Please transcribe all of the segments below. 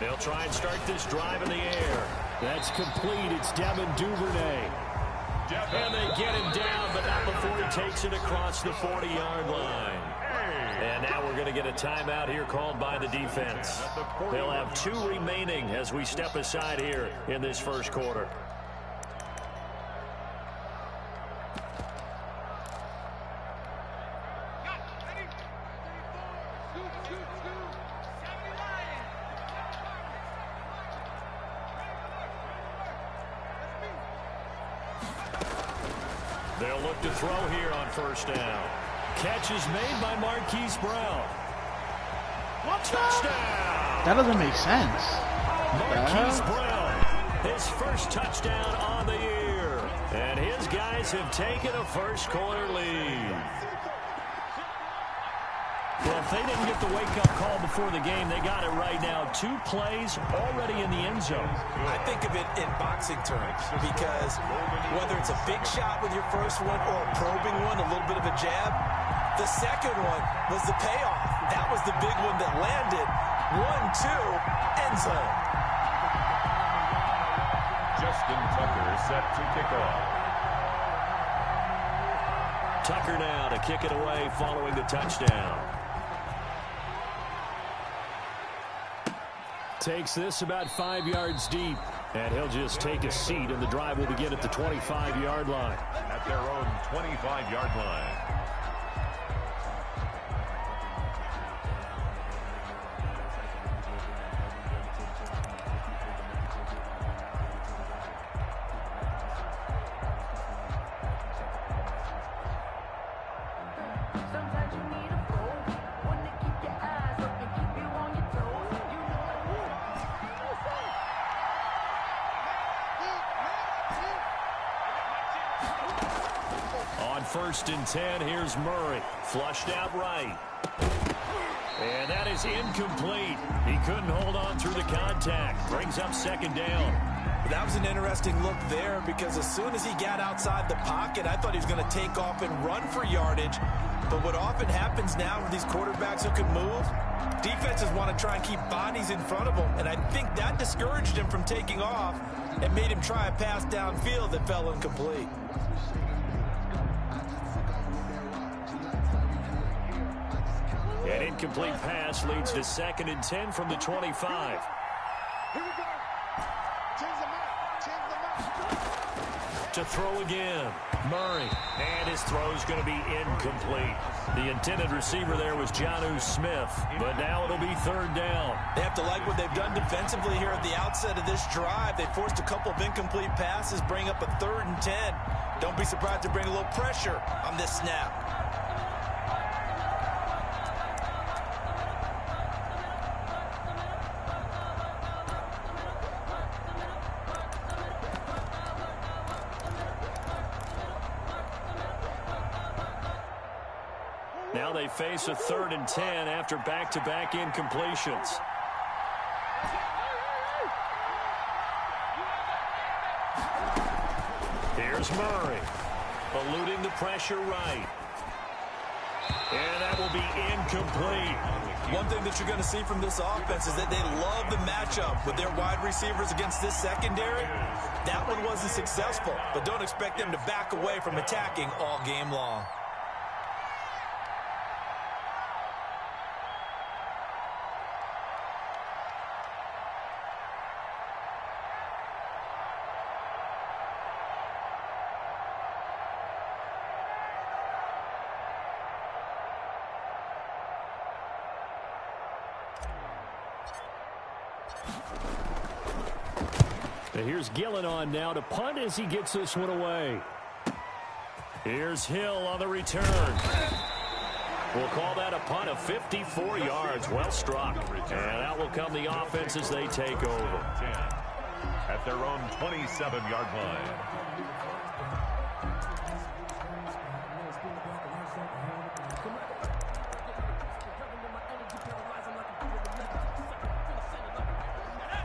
They'll try and start this drive in the air. That's complete. It's Devin Duvernay. And they get him down, but not before he takes it across the 40-yard line. And now we're going to get a timeout here called by the defense. They'll have 2 remaining as we step aside here in this first quarter. They'll look to throw here on first down. Catch is made by Marquise Brown. Touchdown! That doesn't make sense. Marquise Brown, his first touchdown on the year. And his guys have taken a first quarter lead. Well, if they didn't get the wake-up call before the game, they got it right now. 2 plays already in the end zone. I think of it in boxing terms because whether it's a big shot with your first one or a probing one, a little bit of a jab, the second one was the payoff. That was the big one that landed. 1-2, end zone. Justin Tucker set to kick off. Tucker now to kick it away following the touchdown. Takes this about 5 yards deep, and he'll just take a seat, and the drive will begin at the 25-yard line. At their own 25-yard line. First and 10, here's Murray. Flushed out right. And that is incomplete. He couldn't hold on through the contact. Brings up second down. That was an interesting look there because as soon as he got outside the pocket, I thought he was going to take off and run for yardage. But what often happens now with these quarterbacks who can move, defenses want to try and keep bodies in front of them. And I think that discouraged him from taking off and made him try a pass downfield that fell incomplete. An incomplete pass leads to 2nd and 10 from the 25. Here we go. Change the map. Change the map. To throw again. Murray. And his throw's going to be incomplete. The intended receiver there was Jonnu Smith. But now it'll be 3rd down. They have to like what they've done defensively here at the outset of this drive. They forced a couple of incomplete passes, bring up a 3rd and 10. Don't be surprised to bring a little pressure on this snap. Now they face a 3rd and 10 after back-to-back incompletions. Here's Murray, eluding the pressure right. And that will be incomplete. One thing that you're going to see from this offense is that they love the matchup with their wide receivers against this secondary. That one wasn't successful, but don't expect them to back away from attacking all game long. Here's Gillen on now to punt as he gets this one away. Here's Hill on the return. We'll call that a punt of 54 yards. Well struck. And out will come the offense as they take over. At their own 27-yard line.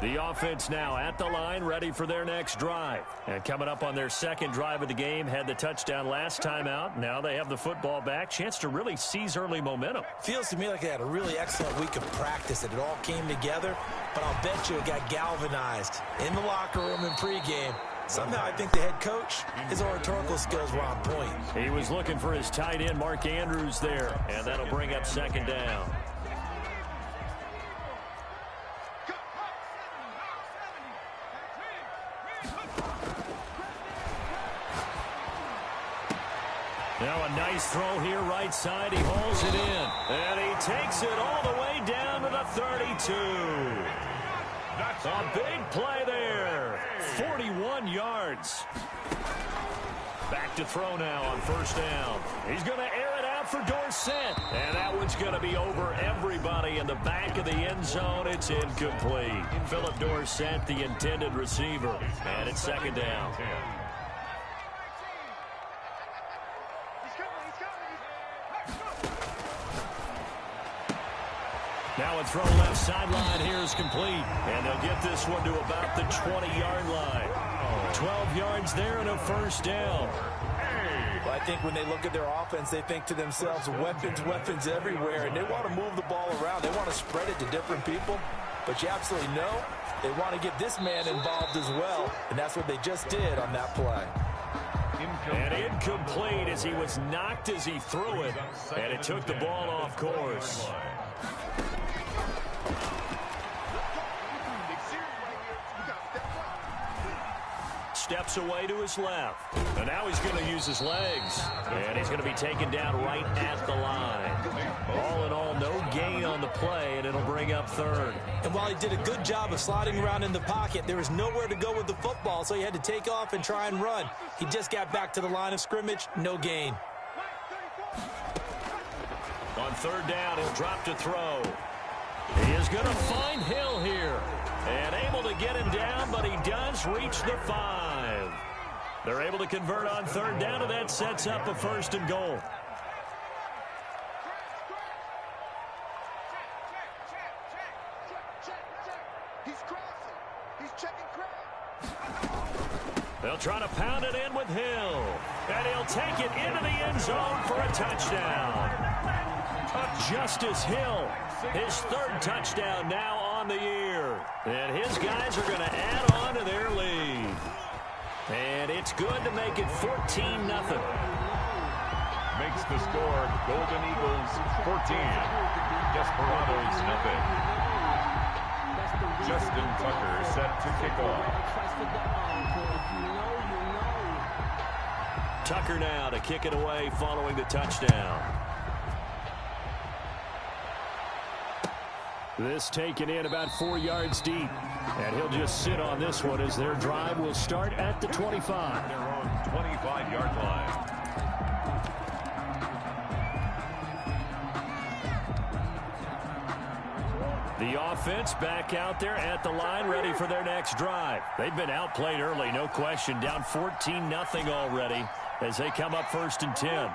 The offense now at the line, ready for their next drive. And coming up on their second drive of the game, had the touchdown last time out. Now they have the football back. Chance to really seize early momentum. Feels to me like they had a really excellent week of practice, and it all came together. But I'll bet you it got galvanized in the locker room in pregame. Somehow I think the head coach, his oratorical skills were on point. He was looking for his tight end, Mark Andrews, there. And that'll bring up second down. Now a nice throw here right side. He hauls it in. And he takes it all the way down to the 32. A big play there. 41 yards. Back to throw now on first down. He's going to air it out for Dorsett. And that one's going to be over everybody in the back of the end zone. It's incomplete. Philip Dorsett, the intended receiver. And it's second down. Now a throw left sideline here is complete. And they'll get this one to about the 20-yard line. 12 yards there and a first down. Well, I think when they look at their offense, they think to themselves, weapons, weapons everywhere. And they want to move the ball around. They want to spread it to different people. But you absolutely know they want to get this man involved as well. And that's what they just did on that play. And incomplete as he was knocked as he threw it. And it took the ball off course. Steps away to his left. And now he's going to use his legs. And he's going to be taken down right at the line. All in all, no gain on the play, and it'll bring up third. And while he did a good job of sliding around in the pocket, there was nowhere to go with the football, so he had to take off and try and run. He just got back to the line of scrimmage, no gain. On third down, he'll drop to throw. He is going to find Hill here. And able to get him down, but he does reach the 5. They're able to convert on third down, and that sets up a first and goal. He's crossing. He's checking crowd. They'll try to pound it in with Hill. And he'll take it into the end zone for a touchdown. Justice Hill, his third touchdown now on the year. And his guys are going to add on to their lead. And it's good to make it 14-0. Makes the score Golden Eagles 14. Desperados nothing. Justin Tucker set to kick off. Tucker now to kick it away following the touchdown. This taken in about 4 yards deep. And he'll just sit on this one as their drive will start at the 25. Their own 25-yard line. The offense back out there at the line, ready for their next drive. They've been outplayed early, no question. Down 14-0 already as they come up first and 10.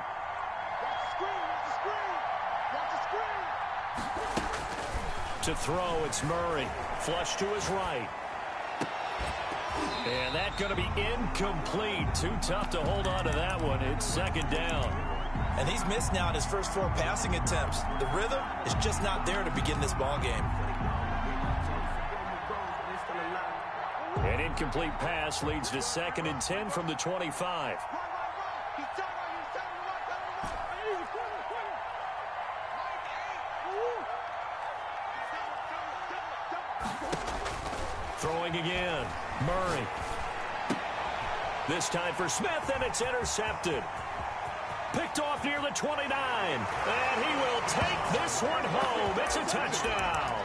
To throw, it's Murray. Flush to his right. And that's going to be incomplete. Too tough to hold on to that one. It's second down. And he's missed now in his first 4 passing attempts. The rhythm is just not there to begin this ball game. An incomplete pass leads to second and 10 from the 25. Throwing again. Murray. This time for Smith, and it's intercepted. Picked off near the 29. And he will take this one home. It's a touchdown.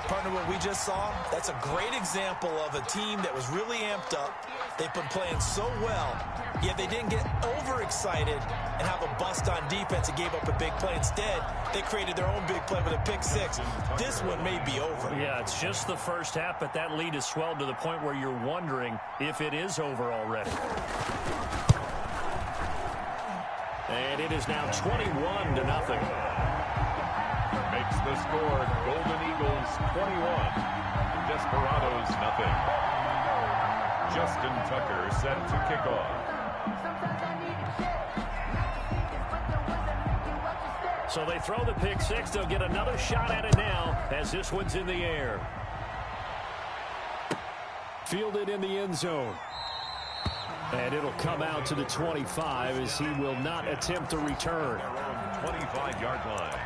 Partner, what we just saw, that's a great example of a team that was really amped up. They've been playing so well, yet they didn't get overexcited and have a bust on defense and gave up a big play. Instead, they created their own big play with a pick 6. This one may be over. Yeah, it's just the first half, but that lead has swelled to the point where you're wondering if it is over already. And it is now 21-0. makes the score Golden Eagles 21, Desperados nothing. Justin Tucker set to kick off. So they throw the pick six. They'll get another shot at it now as this one's in the air. Fielded in the end zone. And it'll come out to the 25 as he will not attempt to return. 25-yard line.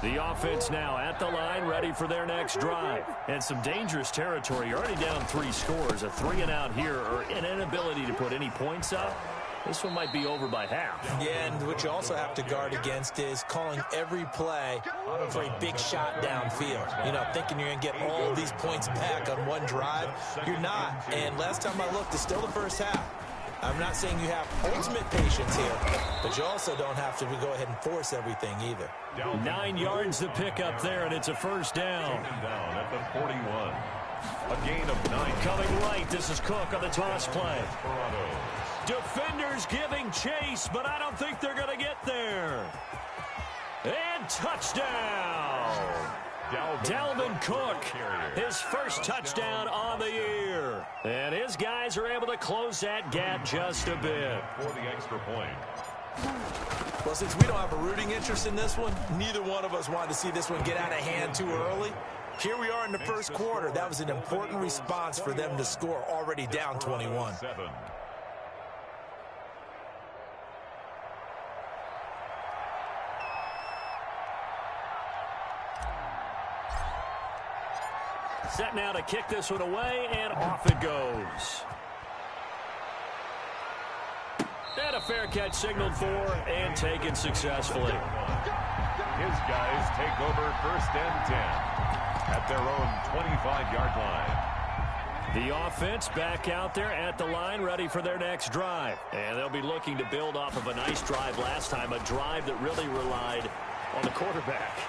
The offense now at the line, ready for their next drive. And some dangerous territory. You're already down 3 scores. A 3-and-out here, or an inability to put any points up. This one might be over by half. Yeah, and what you also have to guard against is calling every play for a big shot downfield. You know, thinking you're going to get all these points back on one drive. You're not. And last time I looked, it's still the first half. I'm not saying you have ultimate patience here, but you also don't have to go ahead and force everything either. 9 yards to pick up there, and it's a first down. Down at the 41. A gain of 9. Coming right, this is Cook on the toss play. Defenders giving chase, but I don't think they're going to get there. And touchdown. Dalvin Cook, his first touchdown on the year. And his guys are able to close that gap just a bit. For the extra point. Well, since we don't have a rooting interest in this one, neither one of us wanted to see this one get out of hand too early. Here we are in the first quarter. That was an important response for them to score, already down 21. Set now to kick this one away, and off it goes. And a fair catch signaled for and taken successfully. His guys take over 1st and 10 at their own 25-yard line. The offense back out there at the line, ready for their next drive. And they'll be looking to build off of a nice drive last time, a drive that really relied on the quarterback.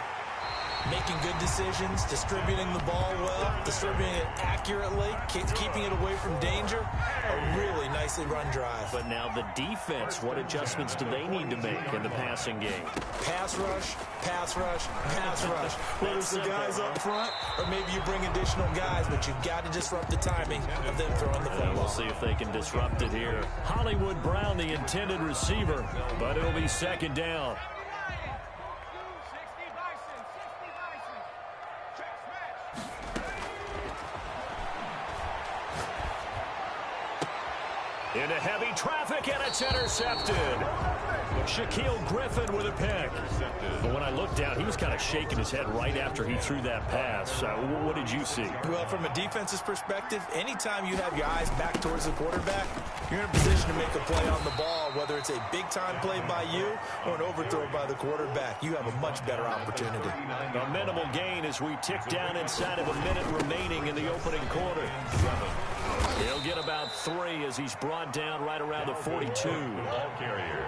Making good decisions, distributing the ball well, distributing it accurately, keeping it away from danger. A really nicely run drive. But now the defense, what adjustments do they need to make in the passing game? Pass rush, pass rush, pass rush. Whether it's the guys up front or maybe you bring additional guys, but you've got to disrupt the timing of them throwing the football. We'll see if they can disrupt it here. Hollywood Brown, the intended receiver, but it'll be 2nd down. Into heavy traffic, and it's intercepted. Shaquille Griffin with a pick. But when I looked down, he was kind of shaking his head right after he threw that pass. What did you see? Well, from a defense's perspective, anytime you have your eyes back towards the quarterback, you're in a position to make a play on the ball, whether it's a big-time play by you or an overthrow by the quarterback. You have a much better opportunity. A minimal gain as we tick down inside of a minute remaining in the opening quarter. He'll get about 3 as he's brought down right around the 42. Ball carrier.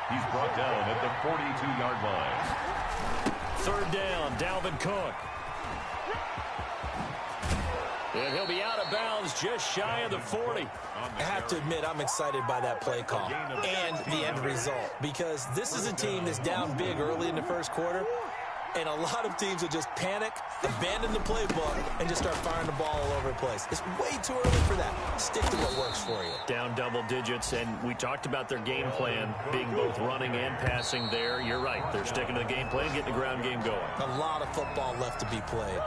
He's brought down at the 42-yard line. 3rd down, Dalvin Cook. And he'll be out of bounds just shy of the 40. I have to admit, I'm excited by that play call and the end result, because this is a team that's down big early in the first quarter, and a lot of teams will just panic, abandon the playbook, and just start firing the ball all over the place. It's way too early for that. Stick to what works for you. Down double digits, and we talked about their game plan being both running and passing there. You're right. They're sticking to the game plan, getting the ground game going. A lot of football left to be played.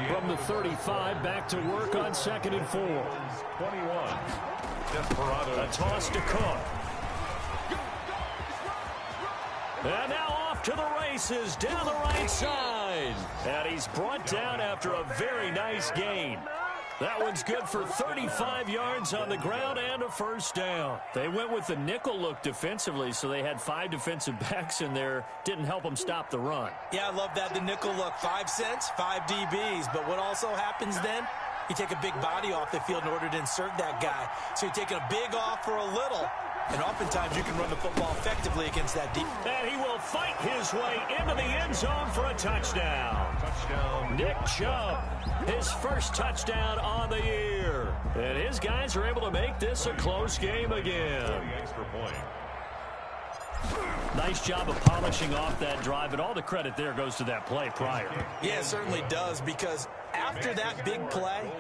From the 35, back to work on 2nd and 4. 21. Desperado. A toss to Cook. And now off to the races, down the right side. And he's brought down after a very nice gain. That one's good for 35 yards on the ground and a first down. They went with the nickel look defensively, so they had 5 defensive backs in there. Didn't help them stop the run. Yeah, I love that, the nickel look. 5 cents, 5 DBs. But what also happens then? You take a big body off the field in order to insert that guy. So you're taking a big off for a little. And oftentimes you can run the football effectively against that deep. And he will fight his way into the end zone for a touchdown. Nick Chubb, his first touchdown on the year. And his guys are able to make this a close game again. Nice job of polishing off that drive, and all the credit there goes to that play prior. Yeah, it certainly does, because after that big play,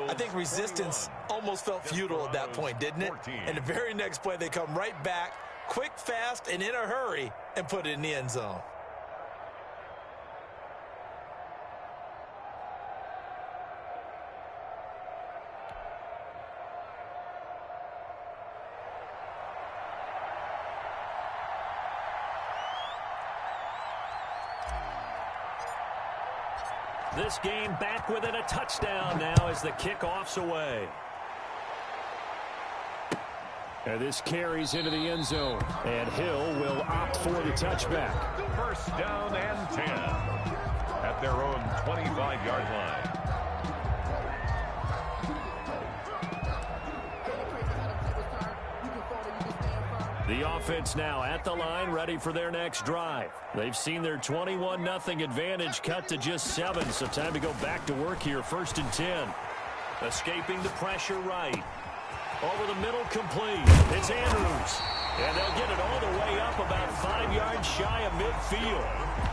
I think resistance almost felt futile at that point, didn't it? And the very next play, they come right back, quick, fast, and in a hurry, and put it in the end zone. This game back within a touchdown now as the kickoff's away. And this carries into the end zone. And Hill will opt for the touchback. First down and 10 at their own 25-yard line. The offense now at the line, ready for their next drive. They've seen their 21-0 advantage cut to just 7, so time to go back to work here. 1st and 10. Escaping the pressure right. Over the middle, complete. It's Andrews. And they'll get it all the way up about 5 yards shy of midfield.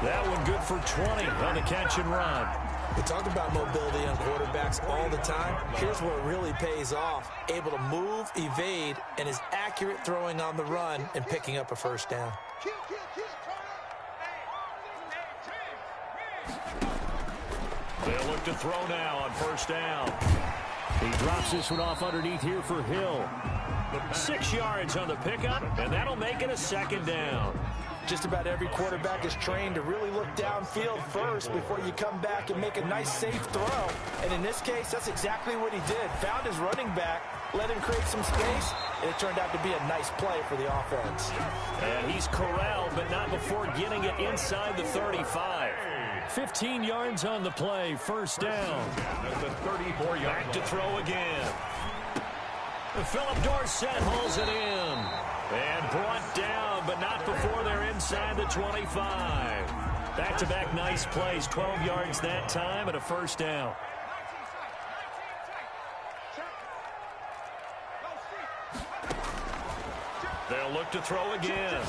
That one good for 20 on the catch and run. We talk about mobility on quarterbacks all the time. Here's where it really pays off. Able to move, evade, and is accurate throwing on the run and picking up a first down. They'll look to throw now on first down. He drops this one off underneath here for Hill. 6 yards on the pickup, and that'll make it a 2nd down. Just about every quarterback is trained to really look downfield first before you come back and make a nice, safe throw. And in this case, that's exactly what he did. Found his running back, let him create some space, and it turned out to be a nice play for the offense. And he's corralled, but not before getting it inside the 35. 15 yards on the play, first down. The 34-yard back to throw again. Philip Dorsett hauls it in. And brought down, but not before they're inside the 25. Back-to-back nice plays, 12 yards that time, and a first down. They'll look to throw again.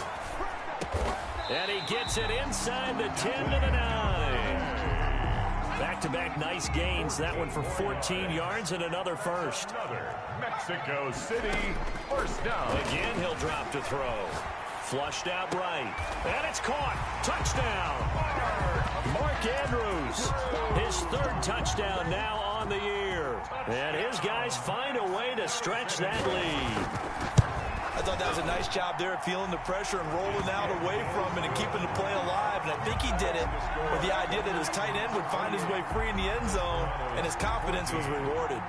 And he gets it inside the 10 to the 9. Back-to-back nice gains. That one for 14 yards and another first. Mexico City, first down. Again, he'll drop to throw. Flushed out right. And it's caught. Touchdown. Mark Andrews. His 3rd touchdown now on the year. And his guys find a way to stretch that lead. I thought that was a nice job there of feeling the pressure and rolling out away from it and keeping the play alive. And I think he did it with the idea that his tight end would find his way free in the end zone, and his confidence was rewarded.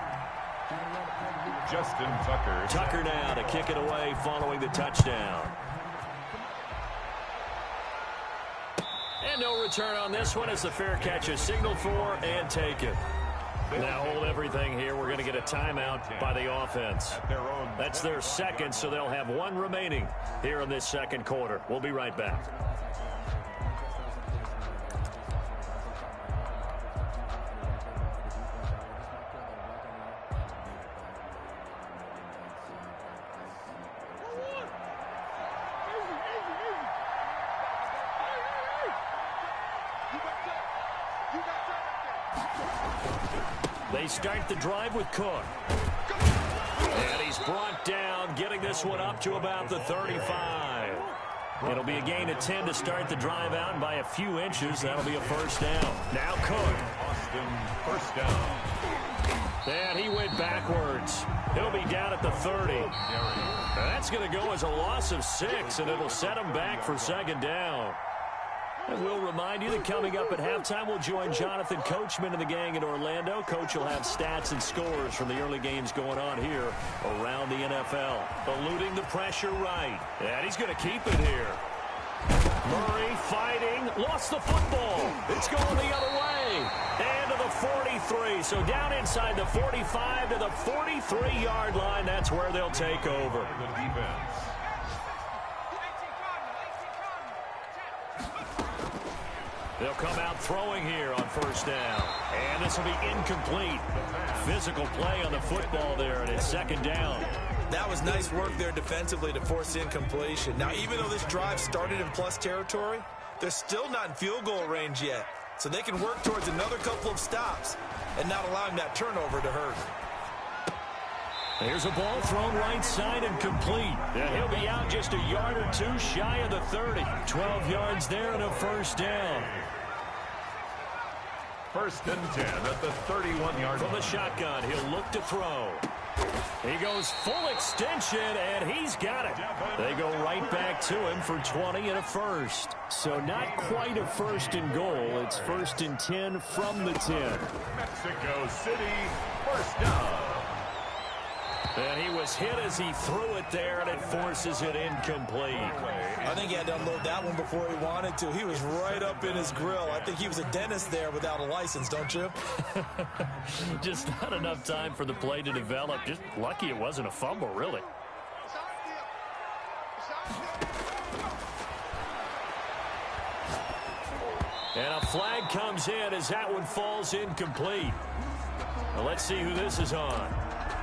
Justin Tucker. Tucker now to kick it away following the touchdown. And no return on this one as the fair catch is signaled for and taken. Now hold everything here. We're going to get a timeout by the offense. That's their 2nd, so they'll have 1 remaining here in this 2nd quarter. We'll be right back. They start the drive with Cook. And he's brought down, getting this one up to about the 35. It'll be a gain of 10 to start the drive out, and by a few inches, that'll be a first down. Now Cook. Austin, first down. And he went backwards. He'll be down at the 30. That's going to go as a loss of 6, and it'll set him back for 2nd down. And we'll remind you that coming up at halftime, we'll join Jonathan Coachman and the gang in Orlando. Coach will have stats and scores from the early games going on here around the NFL. Eluding the pressure right. And he's going to keep it here. Murray fighting, lost the football. It's going the other way. And to the 43. So down inside the 45 to the 43-yard line. That's where they'll take over. The defense. They'll come out throwing here on first down. And this will be incomplete. Physical play on the football there, and it's second down. That was nice work there defensively to force incompletion. Now, even though this drive started in plus territory, they're still not in field goal range yet. So they can work towards another couple of stops and not allowing that turnover to hurt. Here's a ball thrown right side and complete. And he'll be out just a yard or two shy of the 30. 12 yards there and a first down. First and 10 at the 31-yard line. From the shotgun, he'll look to throw. He goes full extension, and he's got it. They go right back to him for 20 and a first. So not quite a first and goal. It's first and 10 from the 10. Mexico City, first down. And he was hit as he threw it there, and it forces it incomplete. I think he had to unload that one before he wanted to. He was right up in his grill. I think he was a dentist there without a license, don't you? Just not enough time for the play to develop. Just lucky it wasn't a fumble, really. And a flag comes in as that one falls incomplete. Well, let's see who this is on.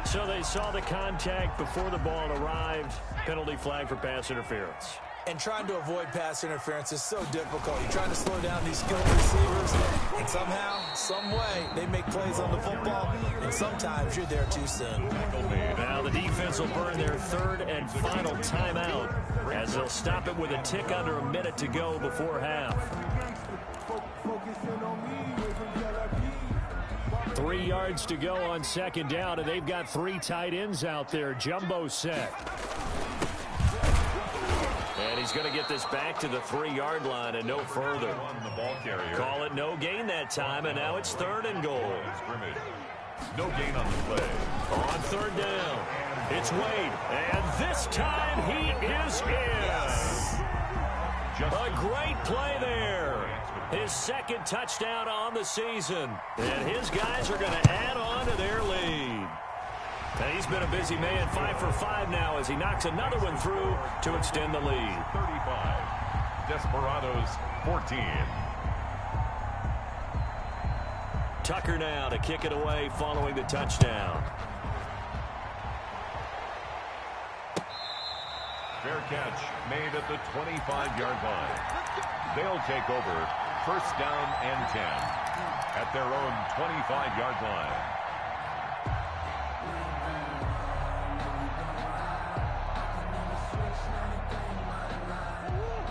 So they saw the contact before the ball arrived. Penalty flag for pass interference. And trying to avoid pass interference is so difficult. You're trying to slow down these skilled receivers, and somehow, some way, they make plays on the football, and sometimes you're there too soon. Now the defense will burn their third and final timeout as they'll stop it with a tick under a minute to go before half. 3 yards to go on second down, and they've got three tight ends out there. Jumbo set. And he's going to get this back to the 3-yard line and no further. Call it no gain that time, and now it's third and goal. No gain on the play. On third down, it's Wade, and this time he is in. A great play there. His second touchdown on the season. And his guys are going to add on to their lead. And he's been a busy man, 5 for 5 now as he knocks another one through to extend the lead. 35. Desperados 14. Tucker now to kick it away following the touchdown. Fair catch made at the 25-yard line. They'll take over first down and 10 at their own 25-yard line.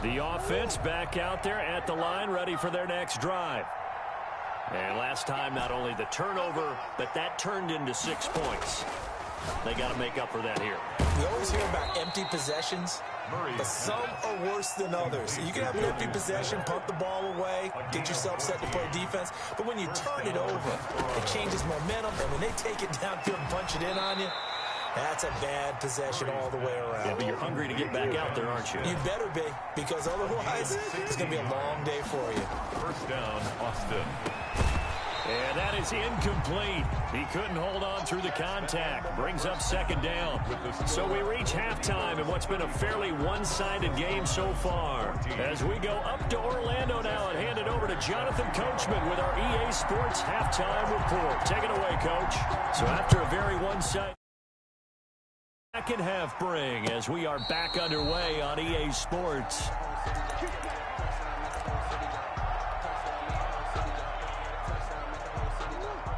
The offense back out there at the line, ready for their next drive. And last time, not only the turnover, but that turned into 6 points. They got to make up for that here. We always hear about empty possessions, but some are worse than others. You can have an empty possession, punt the ball away, get yourself set to play defense, but when you turn it over, it changes momentum, and when they take it downfield and punch it in on you, that's a bad possession all the way around. Yeah, but you're hungry to get back out there, aren't you? You better be, because otherwise, it's going to be a long day for you. First down, Austin. And that is incomplete. He couldn't hold on through the contact. Brings up second down. So we reach halftime in what's been a fairly one-sided game so far. As we go up to Orlando now and hand it over to Jonathan Coachman with our EA Sports halftime report. Take it away, Coach. So after a very one-sided second half bring as we are back underway on EA Sports.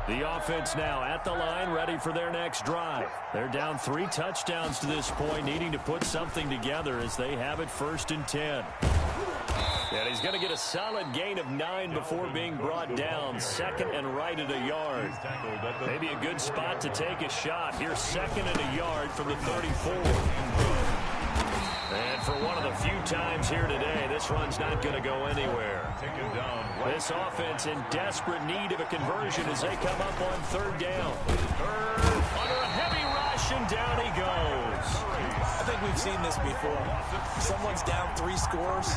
The offense now at the line, ready for their next drive. They're down 3 touchdowns to this point, needing to put something together as they have it first and 10. And he's going to get a solid gain of 9 before being brought down. Second and right at a yard. Maybe a good spot to take a shot. Here's second and a yard from the 34. And for one of the few times here today, this run's not going to go anywhere. This offense in desperate need of a conversion as they come up on third down. Under a heavy rush, and down he goes. I think we've seen this before. Someone's down 3 scores.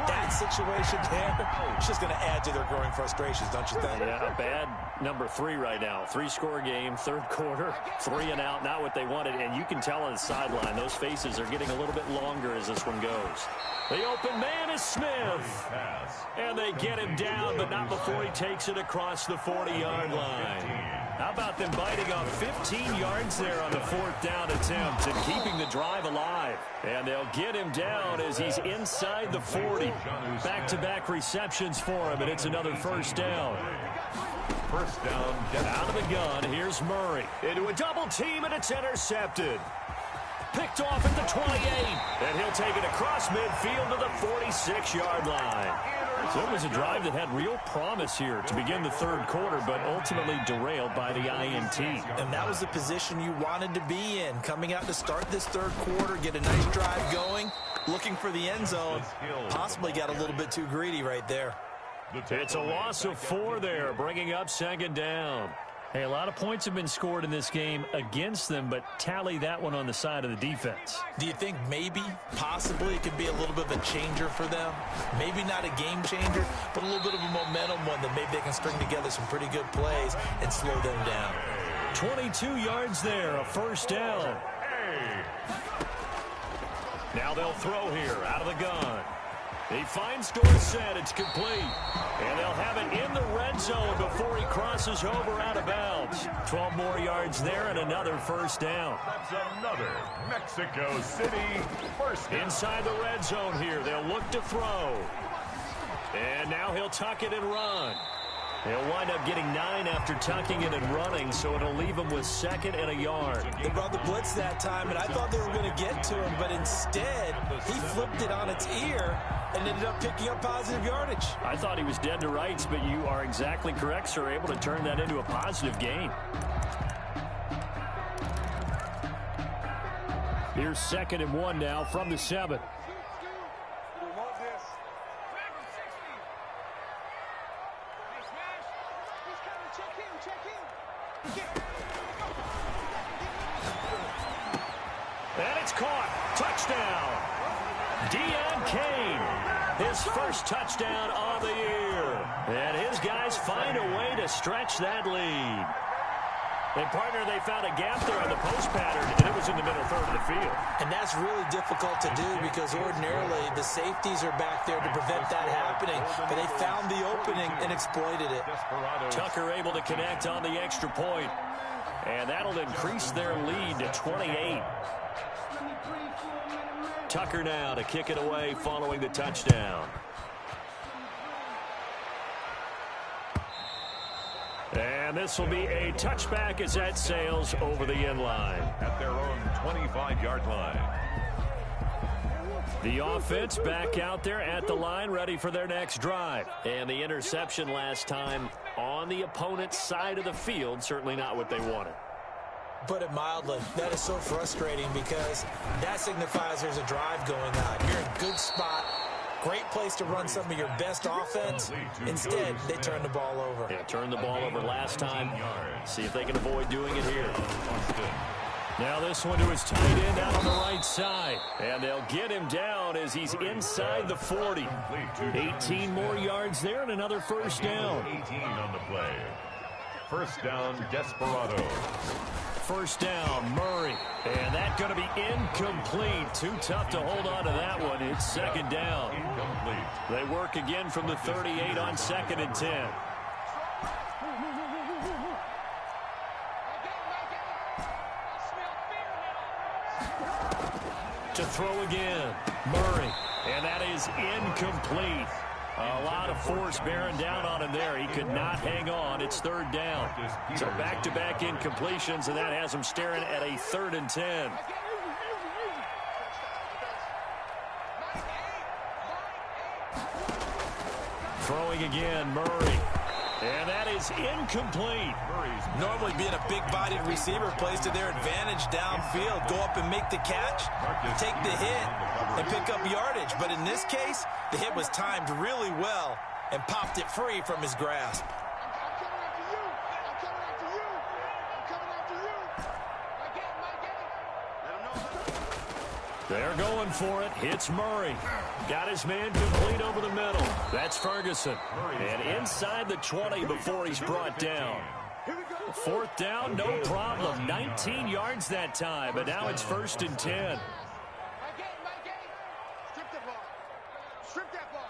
That situation there, it's just going to add to their growing frustrations, don't you think? Yeah, a bad number 3 right now. 3-score game, third quarter, 3 and out, not what they wanted. And you can tell on the sideline, those faces are getting a little bit longer as this one goes. The open man is Smith. And they get him down, but not before he takes it across the 40-yard line. How about them biting off 15 yards there on the 4th down attempt and keeping the drive alive? And they'll get him down as he's inside the 40. Back-to-back receptions for him, and it's another first down. First down. Out of the gun, here's Murray. Into a double team, and it's intercepted. Picked off at the 28, and he'll take it across midfield to the 46-yard line. So it was a drive that had real promise here to begin the third quarter, but ultimately derailed by the INT. And that was the position you wanted to be in, coming out to start this third quarter, get a nice drive going, looking for the end zone. Possibly got a little bit too greedy right there. It's a loss of 4 there, bringing up second down. Hey, a lot of points have been scored in this game against them, but tally that one on the side of the defense. Do you think maybe, possibly, it could be a little bit of a changer for them? Maybe not a game changer, but a little bit of a momentum one that maybe they can string together some pretty good plays and slow them down. 22 yards there, a first down. Now they'll throw here, out of the gun. He finds Dorsett. It's complete. And they'll have it in the red zone before he crosses over out of bounds. 12 more yards there and another first down. That's another Mexico City first down. Inside the red zone here. They'll look to throw. And now he'll tuck it and run. He'll wind up getting 9 after tucking it and running, so it'll leave him with 2nd and a yard. They brought the blitz that time, and I thought they were going to get to him, but instead, he flipped it on its ear and ended up picking up positive yardage. I thought he was dead to rights, but you are exactly correct, sir, able to turn that into a positive gain. Here's 2nd and 1 now from the 7. And it's caught. Touchdown. Deon Cain. His first touchdown of the year. And his guys find a way to stretch that lead. And, partner, they found a gap there on the post pattern, and it was in the middle third of the field. And that's really difficult to do because ordinarily the safeties are back there to prevent that happening. But they found the opening and exploited it. Tucker able to connect on the extra point. And that'll increase their lead to 28. Tucker now to kick it away following the touchdown. And this will be a touchback as that sails over the end line. At their own 25-yard line. The offense back out there at the line, ready for their next drive. And the interception last time on the opponent's side of the field, certainly not what they wanted. Put it mildly, that is so frustrating because that signifies there's a drive going on. You're in a good spot, great place to run some of your best offense. Instead, they turn the ball over. Yeah, turned the ball over last time. See if they can avoid doing it here. Now this one to his tight end out on the right side. And they'll get him down as he's inside the 40. 18 more yards there and another first down. 18 on the play. First down, Desperado. First down, Murray. And that's going to be incomplete. Too tough to hold on to that one. It's second down. Incomplete. They work again from the 38 on 2nd and 10. To throw again, Murray. And that is incomplete. A lot of force bearing down on him there. He could not hang on. It's third down. So back-to-back incompletions, and that has him staring at a 3rd and 10. Throwing again, Murray. And that is incomplete. Normally being a big-bodied receiver plays to their advantage downfield. Go up and make the catch, take the hit, and pick up yardage. But in this case, the hit was timed really well and popped it free from his grasp. They're going for it. It's Murray. Got his man complete over the middle. That's Ferguson. And inside the 20 before he's brought down. Fourth down, no problem. 19 yards that time, but now it's 1st and 10. Strip that ball.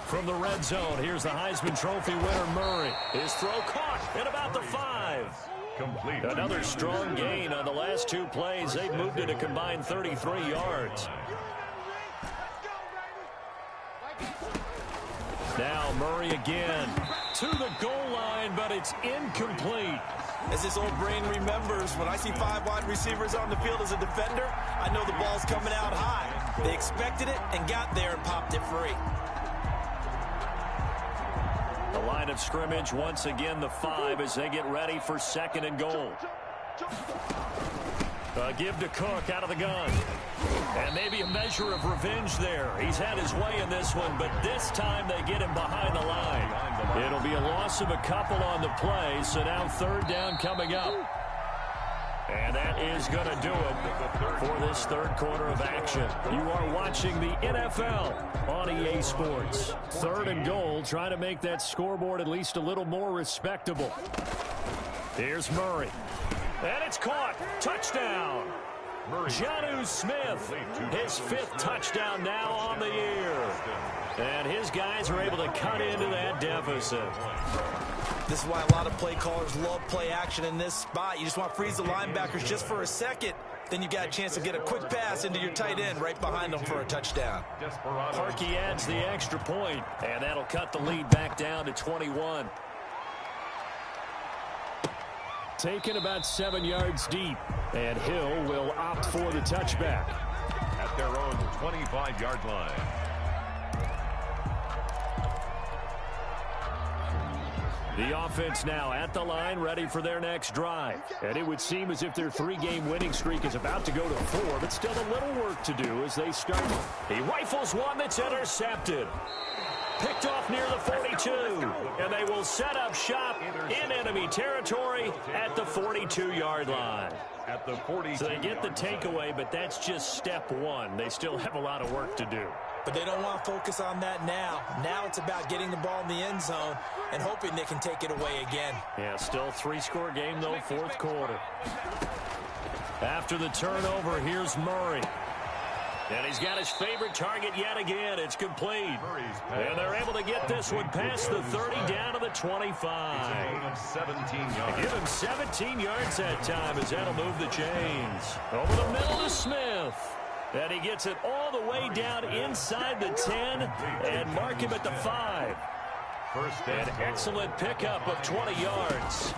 From the red zone, here's the Heisman Trophy winner, Murray. His throw caught at about the 5. Complete. Another strong gain on the last 2 plays. They've moved it a combined 33 yards. Now Murray again to the goal line, but it's incomplete. As his old brain remembers, when I see 5 wide receivers on the field as a defender, I know the ball's coming out high. They expected it and got there and popped it free. The line of scrimmage, once again, the 5 as they get ready for 2nd and goal. Give to Cook out of the gun. And maybe a measure of revenge there. He's had his way in this one, but this time they get him behind the line. It'll be a loss of a couple on the play, so now 3rd down coming up. And that is going to do it for this 3rd quarter of action. You are watching the NFL on EA Sports. 3rd and goal, trying to make that scoreboard at least a little more respectable. Here's Murray. And it's caught. Touchdown. Jonnu Smith, his 5th touchdown now on the year. And his guys are able to cut into that deficit. This is why a lot of play callers love play action in this spot. You just want to freeze the linebackers just for a second. Then you got a chance to get a quick pass into your tight end right behind them for a touchdown. Parkey adds the extra point, and that'll cut the lead back down to 21. Taken about 7 yards deep, and Hill will opt for the touchback. At their own 25-yard line. The offense now at the line, ready for their next drive. And it would seem as if their 3-game winning streak is about to go to 4, but still a little work to do as they start. He rifles one that's intercepted. Picked off near the 42, and they will set up shop in enemy territory at the 42-yard line. At the 42. So they get the takeaway, but that's just step 1. They still have a lot of work to do. But they don't want to focus on that now. Now it's about getting the ball in the end zone and hoping they can take it away again. Yeah, still 3-score game, though, 4th quarter. After the turnover, here's Murray. And he's got his favorite target yet again. It's complete. And they're able to get this one past the 30 down to the 25. Give him 17 yards that time as that'll move the chains. Over the middle to Smith. And he gets it all the way down inside the 10 and mark him at the 5. An excellent pickup of 20 yards.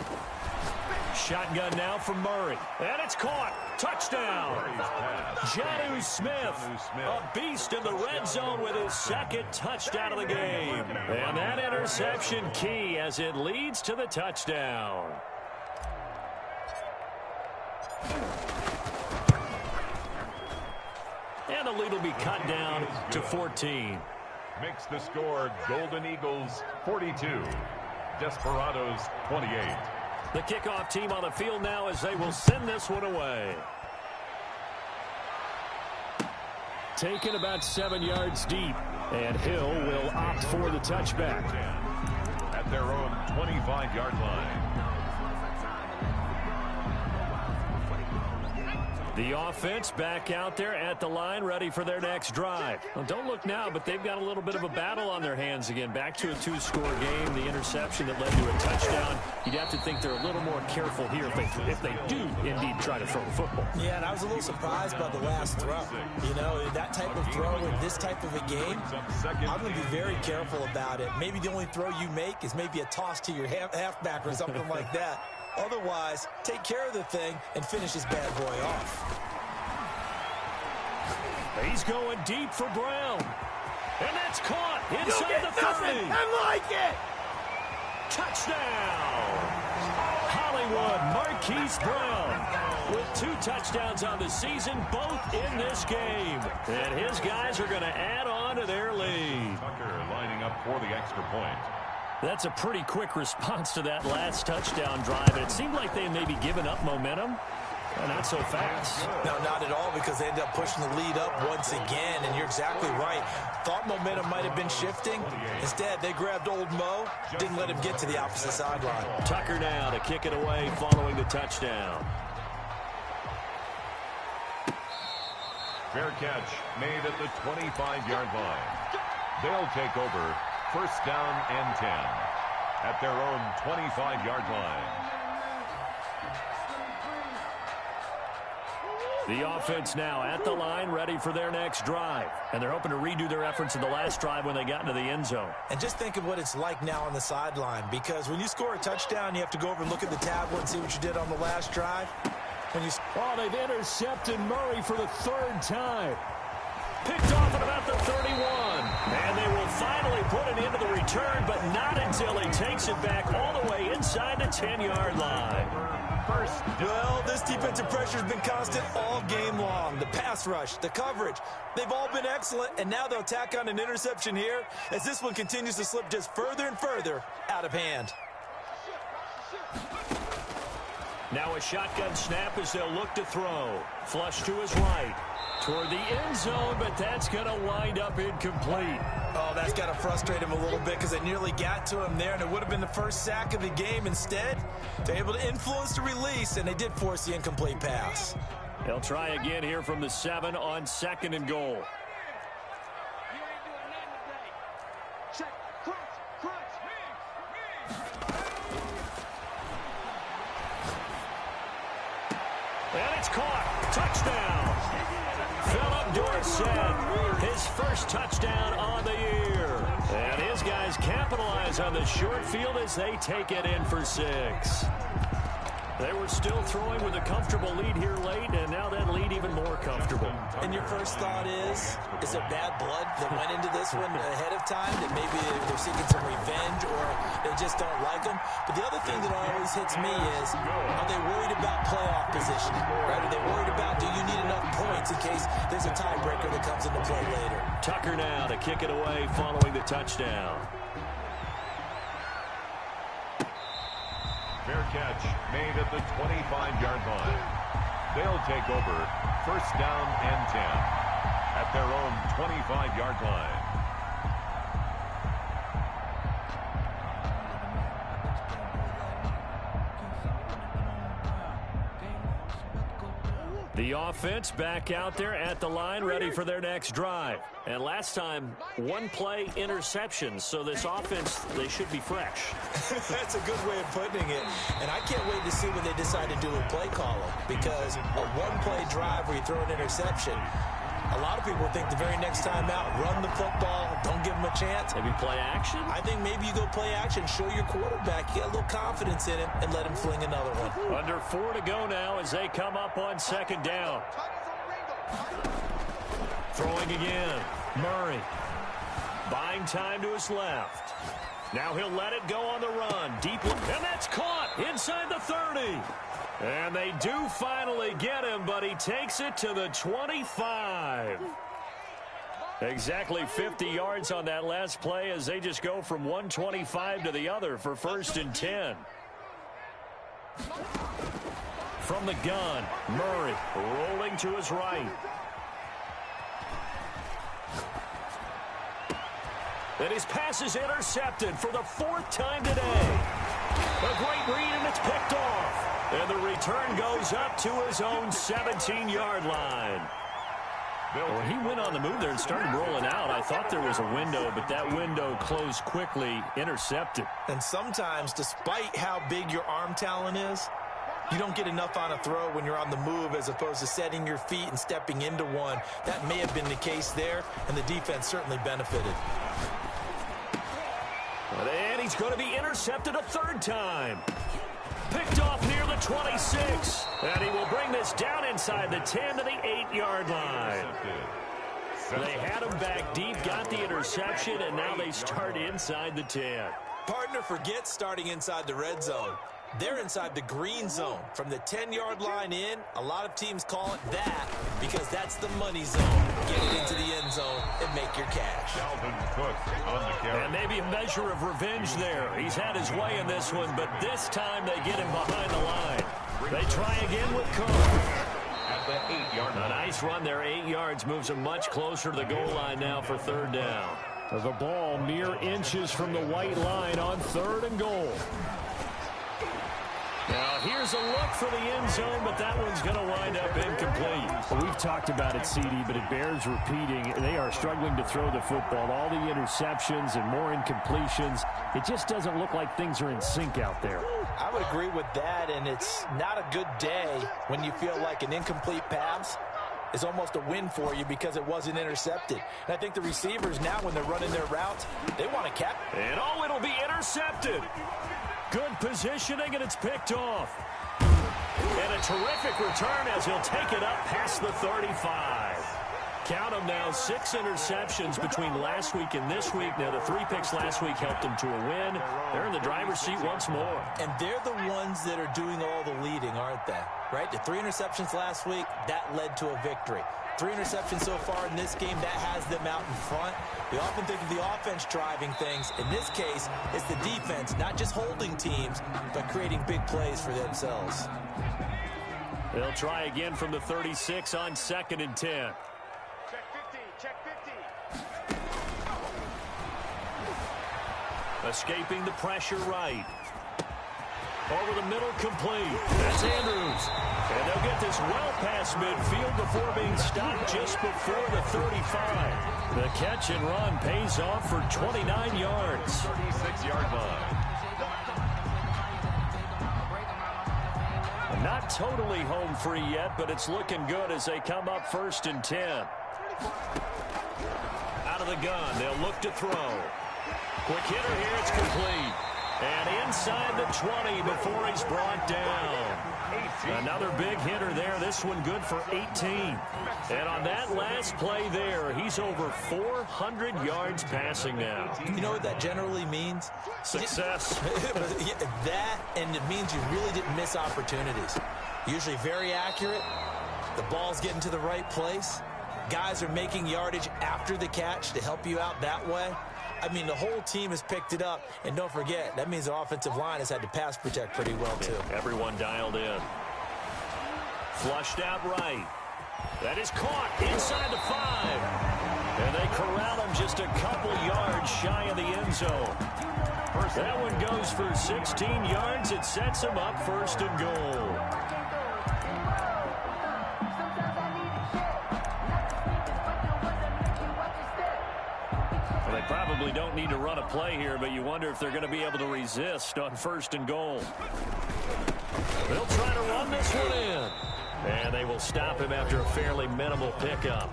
Shotgun now from Murray. And it's caught. Touchdown. Jonnu Smith, a beast in the red zone with his 2nd touchdown of the game. And that interception key as it leads to the touchdown. And the lead will be cut down to 14. Makes the score Golden Eagles 42, Desperados 28. The kickoff team on the field now as they will send this one away. Taken about 7 yards deep, and Hill will opt for the touchback. At their own 25-yard line. The offense back out there at the line, ready for their next drive. Well, don't look now, but they've got a little bit of a battle on their hands again. Back to a 2-score game, the interception that led to a touchdown. You'd have to think they're a little more careful here if they do indeed try to throw the football. Yeah, and I was a little surprised by the last throw. You know, that type of throw in this type of a game, I'm going to be very careful about it. Maybe the only throw you make is maybe a toss to your halfback or something like that. Otherwise, take care of the thing and finish this bad boy off. He's going deep for Brown. And that's caught inside the 30. I like it. Touchdown. Hollywood Marquise Brown with 2 touchdowns on the season, both in this game. And his guys are going to add on to their lead. Tucker lining up for the extra point. That's a pretty quick response to that last touchdown drive. And it seemed like they may be giving up momentum. Not so fast. No, not at all, because they end up pushing the lead up once again, and you're exactly right. Thought momentum might have been shifting. Instead, they grabbed old Mo, didn't let him get to the opposite sideline. Tucker now to kick it away following the touchdown. Fair catch made at the 25-yard line. They'll take over first down and 10 at their own 25-yard line. The offense now at the line, ready for their next drive. And they're hoping to redo their efforts in the last drive when they got into the end zone. And just think of what it's like now on the sideline, because when you score a touchdown, you have to go over and look at the tablet and see what you did on the last drive. They've intercepted Murray for the 3rd time. Picked off at about the 31. And they will finally put an end to the return, but not until he takes it back all the way inside the 10-yard line. Well, this defensive pressure has been constant all game long. The pass rush, the coverage, they've all been excellent, and now they'll tack on an interception here as this one continues to slip just further and further out of hand. Now a shotgun snap as they'll look to throw. Flush to his right. Toward the end zone, but that's going to wind up incomplete. Oh, that's got to frustrate him a little bit because they nearly got to him there, and it would have been the first sack of the game. Instead, they're able to influence the release, and they did force the incomplete pass. They'll try again here from the 7 on 2nd and goal. And it's caught. Touchdown. Philip Dorsett, his first touchdown on the year. And his guys capitalize on the short field as they take it in for 6. They were still throwing with a comfortable lead here late, and now that lead even more comfortable. And your first thought is it bad blood that went into this one ahead of time, that maybe they're seeking some revenge or they just don't like them? But the other thing that always hits me is, are they worried about playoff position? Right? Are they worried about, do you need enough points in case there's a tiebreaker that comes into play later? Tucker now to kick it away following the touchdown. Fair catch made at the 25-yard line. They'll take over first down and 10 at their own 25-yard line. The offense back out there at the line, ready for their next drive. And last time, 1-play interception. So this offense, they should be fresh. That's a good way of putting it. And I can't wait to see what they decide to do with play calling. Because a 1-play drive where you throw an interception, a lot of people think the very next time out, run the football, don't give them a chance. Maybe play action? I think maybe you go play action, show your quarterback, get a little confidence in him, and let him fling another one. Under 4 to go now as they come up on 2nd down. Throwing again. Murray. Buying time to his left. Now he'll let it go on the run. Deep, and that's caught inside the 30. And they do finally get him, but he takes it to the 25. Exactly 50 yards on that last play as they just go from 125 to the other for 1st and 10. From the gun, Murray rolling to his right. And his pass is intercepted for the 4th time today. A great read, and it's picked off. And the return goes up to his own 17-yard line. When he went on the move there and started rolling out, I thought there was a window, but that window closed quickly, intercepted. And sometimes, despite how big your arm talent is, you don't get enough on a throw when you're on the move as opposed to setting your feet and stepping into one. That may have been the case there, and the defense certainly benefited. And he's going to be intercepted a 3rd time. Picked off near the 26. And he will bring this down inside the 10 to the 8-yard line. They had him back deep, got the interception, and now they start inside the 10. Partner forgets starting inside the red zone. They're inside the green zone. From the 10-yard line in, a lot of teams call it that because that's the money zone. Get it into the end zone and make your cash. Dalvin Cook on the carry. And maybe a measure of revenge there. He's had his way in this one, but this time they get him behind the line. They try again with Cook. At the 8-yard line. A nice run there, 8 yards, moves him much closer to the goal line now for third down. The ball mere inches from the white line on 3rd and goal. Now, here's a look for the end zone, but that one's going to wind up incomplete. Well, we've talked about it, CD, but it bears repeating. They are struggling to throw the football. All the interceptions and more incompletions. It just doesn't look like things are in sync out there. I would agree with that, and it's not a good day when you feel like an incomplete pass is almost a win for you because it wasn't intercepted. And I think the receivers now, when they're running their routes, they want to catch. And it'll be intercepted. Good positioning, and it's picked off. And a terrific return as he'll take it up past the 35. Count them now, 6 interceptions between last week and this week. Now, the 3 picks last week helped them to a win. They're in the driver's seat once more. And they're the ones that are doing all the leading, aren't they? Right? The 3 interceptions last week, that led to a victory. 3 interceptions so far in this game, that has them out in front. We often think of the offense driving things. In this case, it's the defense, not just holding teams, but creating big plays for themselves. They'll try again from the 36 on 2nd and 10. Check 50, check 50. Escaping the pressure right. Over the middle, complete. That's Andrews. And they'll get this well past midfield before being stopped just before the 35. The catch and run pays off for 29 yards. 36-yard line. Not totally home free yet, but it's looking good as they come up 1st and 10. Out of the gun, they'll look to throw. Quick hitter here, it's complete. And inside the 20 before he's brought down. Another big hitter there. This one good for 18. And on that last play there, he's over 400 yards passing now. You know what that generally means? Success. That, and it means you really didn't miss opportunities. Usually very accurate. The ball's getting to the right place. Guys are making yardage after the catch to help you out that way. I mean, the whole team has picked it up. And don't forget, that means the offensive line has had to pass protect pretty well, too. Everyone dialed in. Flushed out right. That is caught inside the 5. And they corral him just a couple yards shy of the end zone. That one goes for 16 yards. It sets him up 1st and goal. They probably don't need to run a play here, but you wonder if they're going to be able to resist on 1st and goal. They'll try to run this one in. And they will stop him after a fairly minimal pickup.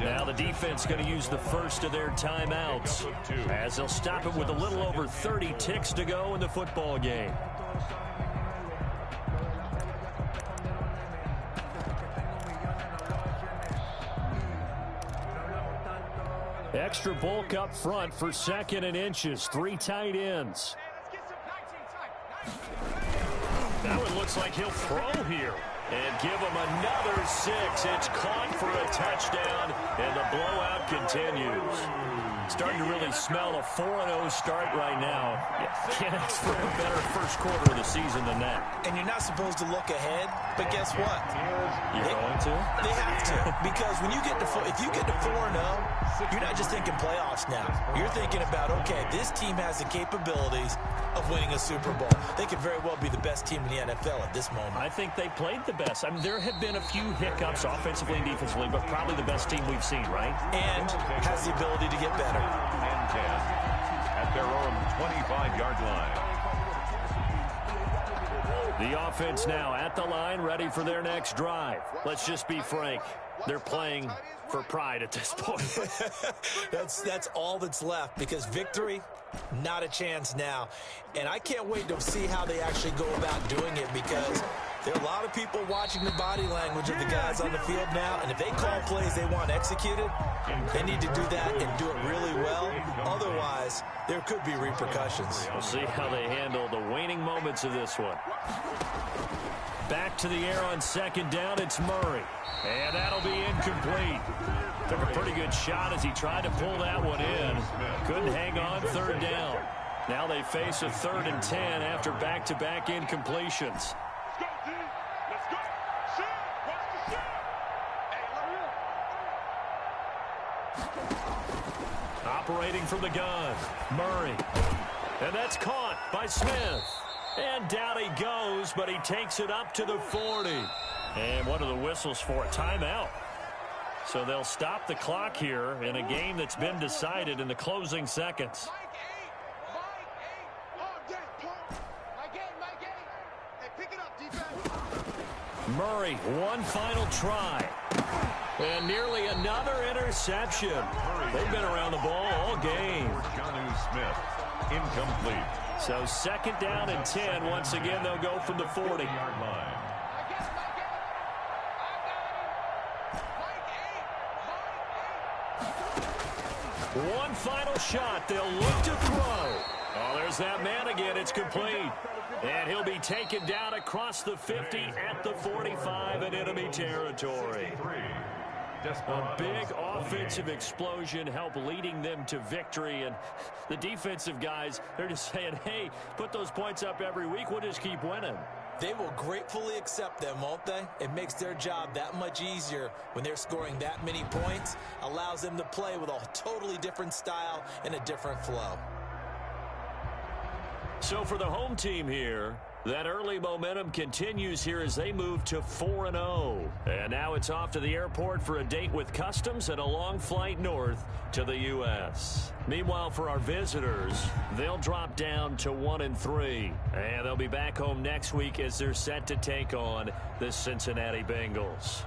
Now the defense going to use the first of their timeouts as they'll stop him with a little over 30 ticks to go in the football game. Extra bulk up front for 2nd and inches. 3 tight ends. That one looks like he'll throw here. And give him another 6. It's caught for a touchdown, and the blowout continues. Starting to really smell a 4-0 start right now. Can't ask for a better first quarter of the season than that. And you're not supposed to look ahead, but guess what? You're going to? They have to. Because when you get to if you get to 4-0, you're not just thinking playoffs now. You're thinking about, okay, this team has the capabilities of winning a Super Bowl. They could very well be the best team in the NFL at this moment. I think they played the best. I mean, there have been a few hiccups offensively and defensively, but probably the best team we've seen, right? And has the ability to get better. And 10 at their own 25-yard line. The offense now at the line, ready for their next drive. Let's just be frank. They're playing for pride at this point. That's all that's left, because victory, not a chance now. And I can't wait to see how they actually go about doing it, because There are a lot of people watching the body language of the guys on the field now, and if they call plays they want executed, they need to do that and do it really well. Otherwise, there could be repercussions. We'll see how they handle the waning moments of this one. Back to the air on second down, it's Murray. And that'll be incomplete. Took a pretty good shot as he tried to pull that one in. Couldn't hang on third down. Now they face a 3rd and 10 after back-to-back incompletions. Operating from the gun, Murray. And that's caught by Smith. And down he goes, but he takes it up to the 40. And what are the whistles for? Timeout. So they'll stop the clock here in a game that's been decided in the closing seconds. Murray, one final try. And nearly another interception. They've been around the ball all game. Smith, incomplete. So second down and 10. Once again, they'll go from the 40-yard line. One final shot. They'll look to throw. Oh, there's that man again. It's complete. And he'll be taken down across the 50 at the 45 in enemy territory. A big offensive explosion helped leading them to victory. And the defensive guys, they're just saying, hey, put those points up every week. We'll just keep winning. They will gratefully accept them, won't they? It makes their job that much easier when they're scoring that many points. Allows them to play with a totally different style and a different flow. So for the home team here, that early momentum continues here as they move to 4-0. And now it's off to the airport for a date with customs and a long flight north to the U.S. Meanwhile, for our visitors, they'll drop down to 1-3. And they'll be back home next week as they're set to take on the Cincinnati Bengals.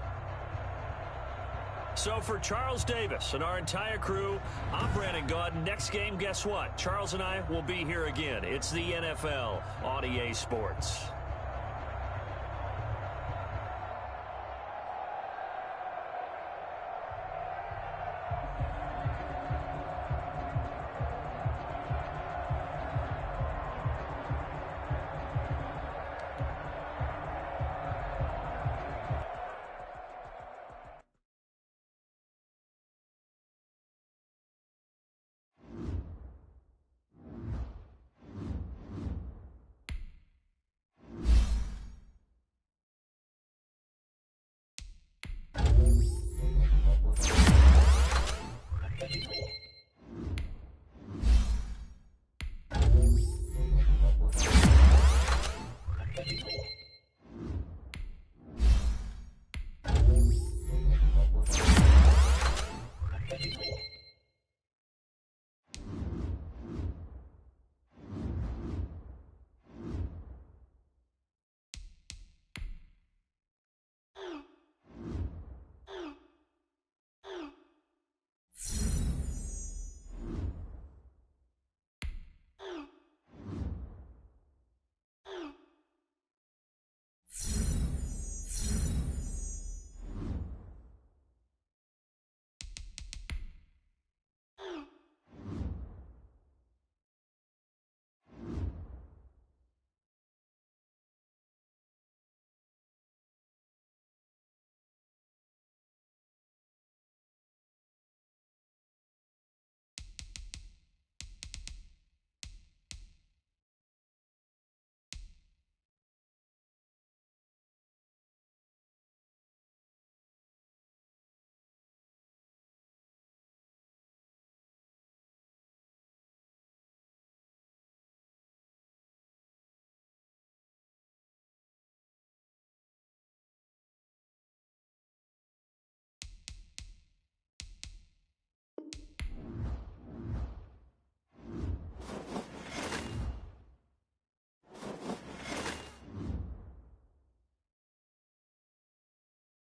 So for Charles Davis and our entire crew, I'm Brandon Gaudin. Next game, guess what? Charles and I will be here again. It's the NFL on EA Sports.